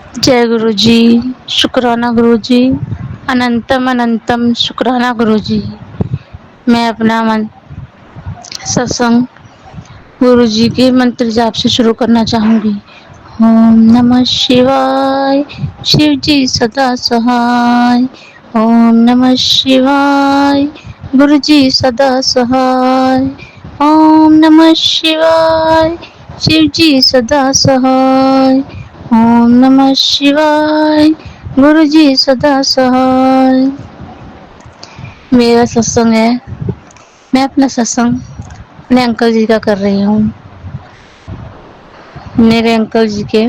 जय गुरु जी। शुक्राना गुरु जी। अनंतम अनंतम शुक्राना गुरु जी। मैं अपना सत्संग गुरु जी के मंत्र जाप से शुरू करना चाहूंगी। ओम नमः शिवाय। शिव जी सदा सहाय। ओम नमः शिवाय। गुरु जी सदा सहाय। ओम नमः शिवाय। शिव जी सदा सहाय। ओम नमः शिवाय। गुरु जी सदा सहाय। मेरा सत्संग है, मैं अपना सत्संग अपने अंकल जी का कर रही हूँ। मेरे अंकल जी के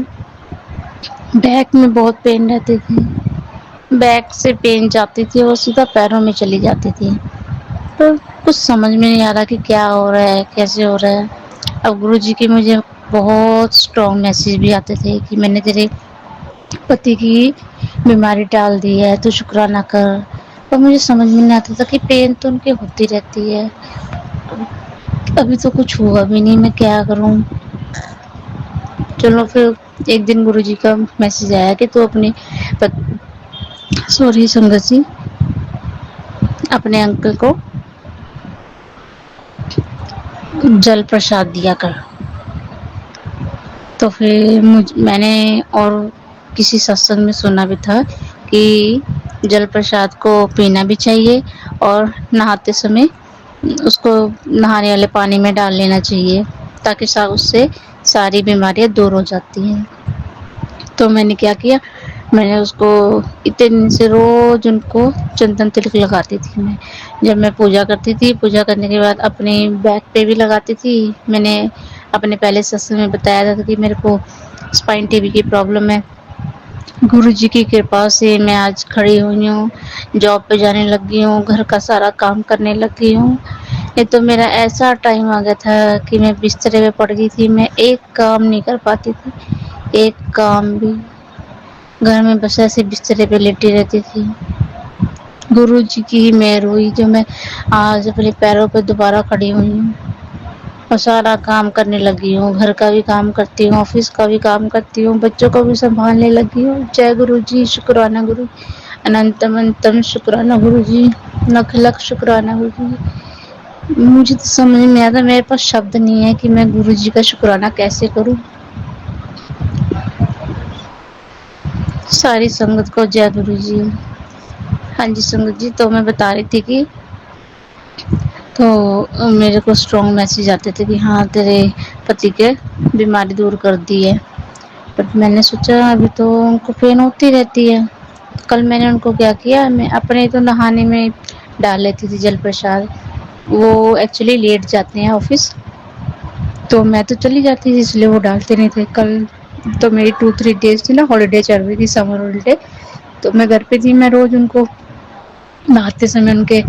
बैक में बहुत पेन रहती थी। बैक से पेन जाती थी और सीधा पैरों में चली जाती थी। तो कुछ समझ में नहीं आ रहा कि क्या हो रहा है, कैसे हो रहा है। अब गुरु जी के मुझे बहुत स्ट्रॉन्ग मैसेज भी आते थे कि मैंने तेरे पति की बीमारी टाल दी है, तो शुक्राना कर। पर मुझे समझ में नहीं आता था कि पेन तो उनकी होती रहती है, अभी तो कुछ हुआ भी नहीं, मैं क्या करूं। चलो फिर एक दिन गुरु जी का मैसेज आया कि तू अपने सॉरी संगत जी, अपने अंकल को जल प्रसाद दिया कर। तो फिर मैंने और किसी सत्संग में सुना भी था कि जल प्रसाद को पीना भी चाहिए और नहाते समय उसको नहाने वाले पानी में डाल लेना चाहिए, ताकि उससे सारी बीमारियां दूर हो जाती हैं। तो मैंने क्या किया, मैंने उसको इतने दिन से रोज उनको चंदन तिलक लगाती थी। मैं जब मैं पूजा करती थी, पूजा करने के बाद अपने बैक पे भी लगाती थी। मैंने अपने पहले सत्संग में बताया था कि मेरे को स्पाइन टीबी की प्रॉब्लम है। गुरु जी की कृपा से मैं आज खड़ी हुई हूँ, जॉब पे जाने लगी हूँ, घर का सारा काम करने लगी हूँ। ये तो मेरा ऐसा टाइम आ गया था कि मैं बिस्तरे पे पड़ गई थी, मैं एक काम नहीं कर पाती थी, एक काम भी। घर में बस ऐसे बिस्तरे पे लेटी रहती थी। गुरु जी की ही मेहर हुई जो मैं आज अपने पैरों पे दोबारा खड़ी हुई हूँ और सारा काम करने लगी हूँ। घर का भी काम करती हूँ, ऑफिस का भी काम करती हूँ, बच्चों को भी संभालने लगी हूँ। जय गुरु जी। शुक्राना गुरु। अनंतम अनंतम शुक्राना गुरु जी। लख लख शुक्राना गुरु जी। मुझे तो समझ में आता, मेरे पास शब्द नहीं है कि मैं गुरु जी का शुक्राना कैसे करूँ। सारी संगत को जय गुरु जी। हाँ जी संगत जी, तो मैं बता रही थी कि तो मेरे को स्ट्रॉन्ग मैसेज आते थे कि हाँ तेरे पति के बीमारी दूर कर दी है। बट मैंने सोचा अभी तो उनको पेन होती रहती है। कल मैंने उनको क्या किया, मैं अपने तो नहाने में डाल लेती थी जल प्रसाद। वो एक्चुअली लेट जाते हैं ऑफिस, तो मैं तो चली जाती थी, इसलिए वो डालते नहीं थे। कल तो मेरी 2-3 डेज थी ना, हॉलीडे चल रही थी, समर हॉलीडे, तो मैं घर पे थी। मैं रोज उनको नहाते समय उनके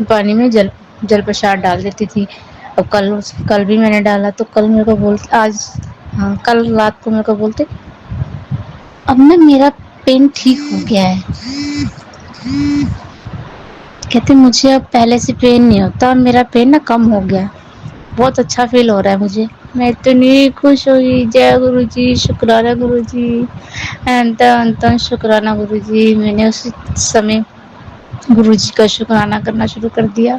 पानी में जल प्रसाद डाल देती थी। अब कल भी मैंने डाला, तो कल मेरे को बोलते आज, हाँ कल रात को मेरे को बोलते अब ना मेरा पेन ठीक हो गया है। कहते मुझे अब पहले से पेन नहीं होता, मेरा पेन ना कम हो गया, बहुत अच्छा फील हो रहा है मुझे। मैं इतनी खुश हुई। जय गुरु जी। शुक्राना गुरु जी। अंत अंत शुक्राना गुरु जी। मैंने उसी समय गुरु जी का शुक्राना करना शुरू कर दिया।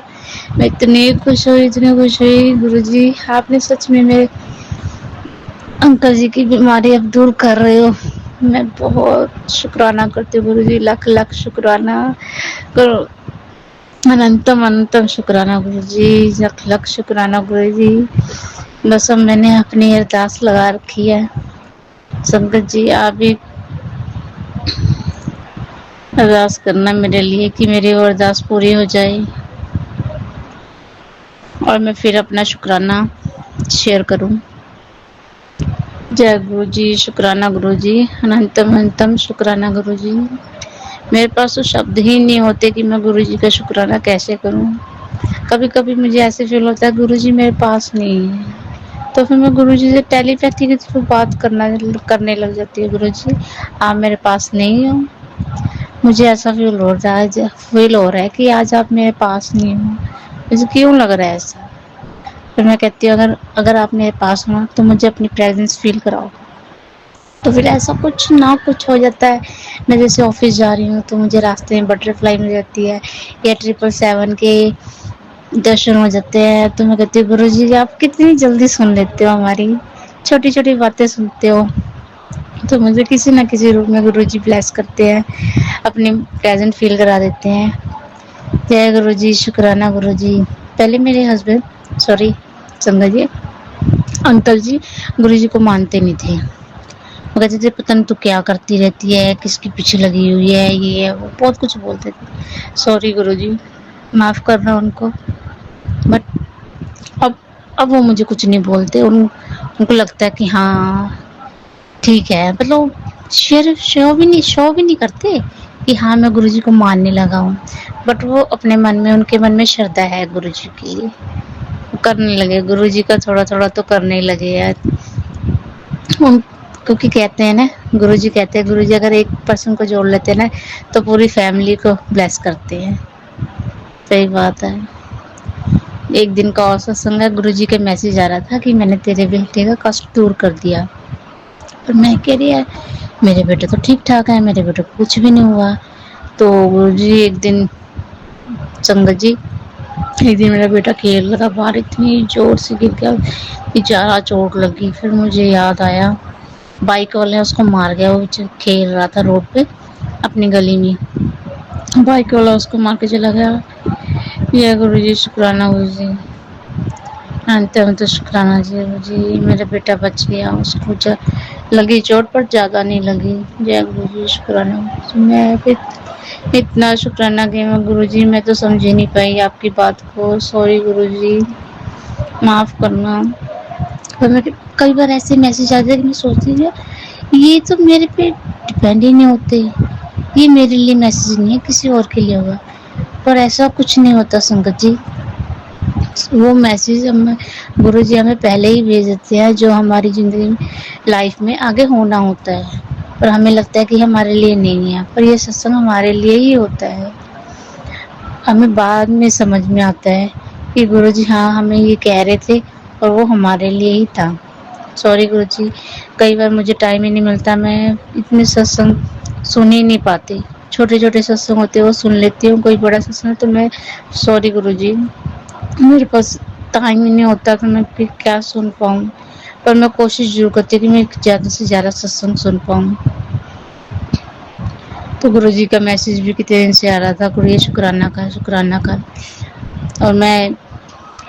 मैं इतनी खुश हुई, इतनी खुश हुई। गुरु जी आपने सच में मेरे अंकल जी की बीमारी अब दूर कर रहे हो। मैं बहुत शुक्राना करती हूँ गुरु जी, लख लख शुक्राना करो। अनंतम अनंतम शुक्राना गुरु जी, लख लख शुक्राना गुरु जी। बस अब मैंने अपनी अरदास लगा रखी है। संगत जी आप भी अरदास करना मेरे लिए कि मेरी वो अरदास पूरी हो जाए और मैं फिर अपना शुक्राना शेयर करूं। जय गुरु जी। शुक्राना गुरु जी। अनंतम अनंतम शुक्राना गुरु जी। मेरे पास तो शब्द ही नहीं होते कि मैं गुरु जी का शुक्राना कैसे करूं। कभी कभी मुझे ऐसे फील होता है गुरु जी मेरे पास नहीं है, तो फिर मैं गुरु जी से टेलीपैथी के थ्रू बात करने लग जाती है। गुरु जी आप मेरे पास नहीं हो, मुझे ऐसा फील हो रहा है कि आज आप मेरे पास नहीं हो, मुझे क्यों लग रहा है ऐसा। फिर मैं कहती हूँ अगर अगर आप मेरे पास हो तो मुझे अपनी प्रेजेंस फील कराओ। तो फिर ऐसा कुछ ना कुछ हो जाता है। मैं जैसे ऑफिस जा रही हूँ तो मुझे रास्ते में बटरफ्लाई मिल जाती है या 777 के दर्शन हो जाते हैं, तो मैं कहती हूँ गुरु जी आप कितनी जल्दी सुन लेते हो, हमारी छोटी छोटी बातें सुनते हो। तो मुझे किसी ना किसी रूप में गुरु जी ब्लेस करते हैं, अपनी प्रेजेंट फील करा देते हैं। जय गुरु जी, शुक्राना गुरु जी। पहले मेरे हस्बैंड, सॉरी संगत जी, अंकल जी गुरु जी को मानते नहीं थे। वो कहते थे पता नहीं तू क्या करती रहती है, किसके पीछे लगी हुई है, ये है वो, बहुत कुछ बोलते थे। सॉरी गुरु जी, माफ करना उनको। बट अब अब वो मुझे कुछ नहीं बोलते। उनको लगता है कि हाँ ठीक है, मतलब शेयर शो भी नहीं करते कि हाँ मैं गुरुजी को मानने लगा हूँ। बट वो अपने मन में, उनके मन में श्रद्धा है गुरुजी की, वो करने लगे गुरुजी का थोड़ा थोड़ा तो करने ही लगे यार। उन क्योंकि कहते हैं ना, गुरुजी कहते हैं गुरुजी अगर एक पर्सन को जोड़ लेते हैं ना तो पूरी फैमिली को ब्लेस करते हैं। सही बात है। एक दिन का और सत्संग है, गुरुजी के मैसेज आ रहा था कि मैंने तेरे बेटे का कष्ट दूर कर दिया। पर मैं कह रही है मेरे बेटे तो ठीक ठाक है, मेरे बेटे को कुछ भी नहीं हुआ। तो गुरुजी एक दिन, संगत जी, एक दिन मेरा बेटा खेल रहा बाहर, इतनी जोर से गिर गया, बेचारा चोट लगी। फिर मुझे याद आया बाइक वाले ने उसको मार गया, वो खेल रहा था रोड पे अपनी गली में, बाइक वाला उसको मार के चला गया। ये गुरुजी शुक्राना गुरुजी, अंत तो शुक्राना जी गुरुजी, मेरा बेटा बच गया, उसको लगी चोट पर ज्यादा नहीं लगी। जय गुरुजी शुक्राना। मैं फिर इतना शुक्राना कि मैं गुरुजी मैं तो समझ ही नहीं पाई आपकी बात को, सॉरी गुरुजी माफ करना। पर मैं कई बार ऐसे मैसेज आते हैं कि मैं सोचती हूँ ये तो मेरे पे डिपेंड ही नहीं होते, ये मेरे लिए मैसेज नहीं है, किसी और के लिए होगा। पर ऐसा कुछ नहीं होता संगत जी, वो मैसेज हमें गुरु जी हमें पहले ही भेज देते हैं जो हमारी जिंदगी में, लाइफ में आगे होना होता है। पर हमें लगता है कि हमारे लिए नहीं है, पर ये सत्संग हमारे लिए ही होता है। हमें बाद में समझ में आता है कि गुरु जी हाँ हमें ये कह रहे थे और वो हमारे लिए ही था। सॉरी गुरु जी, कई बार मुझे टाइम ही नहीं मिलता, मैं इतने सत्संग सुन ही नहीं पाती। छोटे छोटे सत्संग होते हैं वो सुन लेती हूँ, कोई बड़ा सत्संग तो मैं, सॉरी गुरु जी मेरे पास टाइम ही नहीं होता कि मैं फिर क्या सुन पाऊँ। पर मैं कोशिश जरूर करती हूँ कि मैं ज़्यादा से ज़्यादा सत्संग सुन पाऊँ। तो गुरुजी का मैसेज भी कितने दिन से आ रहा था, गुरु ये शुक्राना कर, शुक्राना कर। और मैं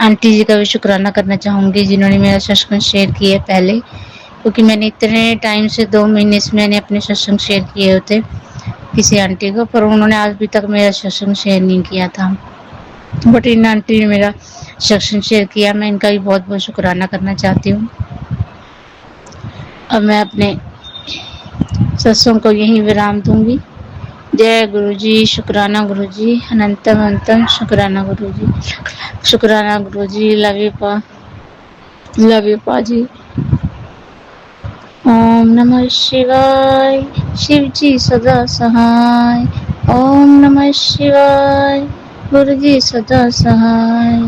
आंटी जी का भी शुक्राना करना चाहूँगी जिन्होंने मेरा सत्संग शेयर किया पहले, क्योंकि मैंने इतने टाइम से 2 महीने से मैंने अपने सत्संग शेयर किए होते किसी आंटी को, पर उन्होंने आज अभी तक मेरा सत्संग शेयर नहीं किया था। बट इन आंटी ने मेरा सत्संग शेयर किया, मैं इनका भी बहुत बहुत शुक्राना करना चाहती हूँ। अब मैं अपने सत्संग को यहीं विराम दूंगी। जय गुरुजी, शुक्राना गुरुजी, अनंतम अनंतम शुक्राना गुरुजी, शुक्राना गुरुजी, लव यू पा जी। ओम नमः शिवाय, शिव जी सदा सहाय। ओम नमः शिवाय, गुरु जी सदा सहाय।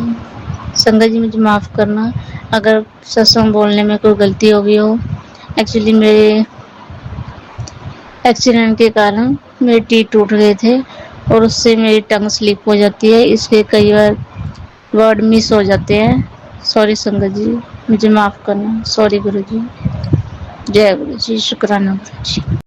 संगत जी मुझे माफ करना अगर सत्संग बोलने में कोई गलती हो गई हो। एक्चुअली मेरे एक्सीडेंट के कारण मेरे टीथ टूट गए थे और उससे मेरी टंग स्लिप हो जाती है, इसलिए कई बार वर्ड मिस हो जाते हैं। सॉरी संगत जी, मुझे माफ करना, सॉरी गुरु जी। जय गुरु जी, शुक्राना गुरु जी।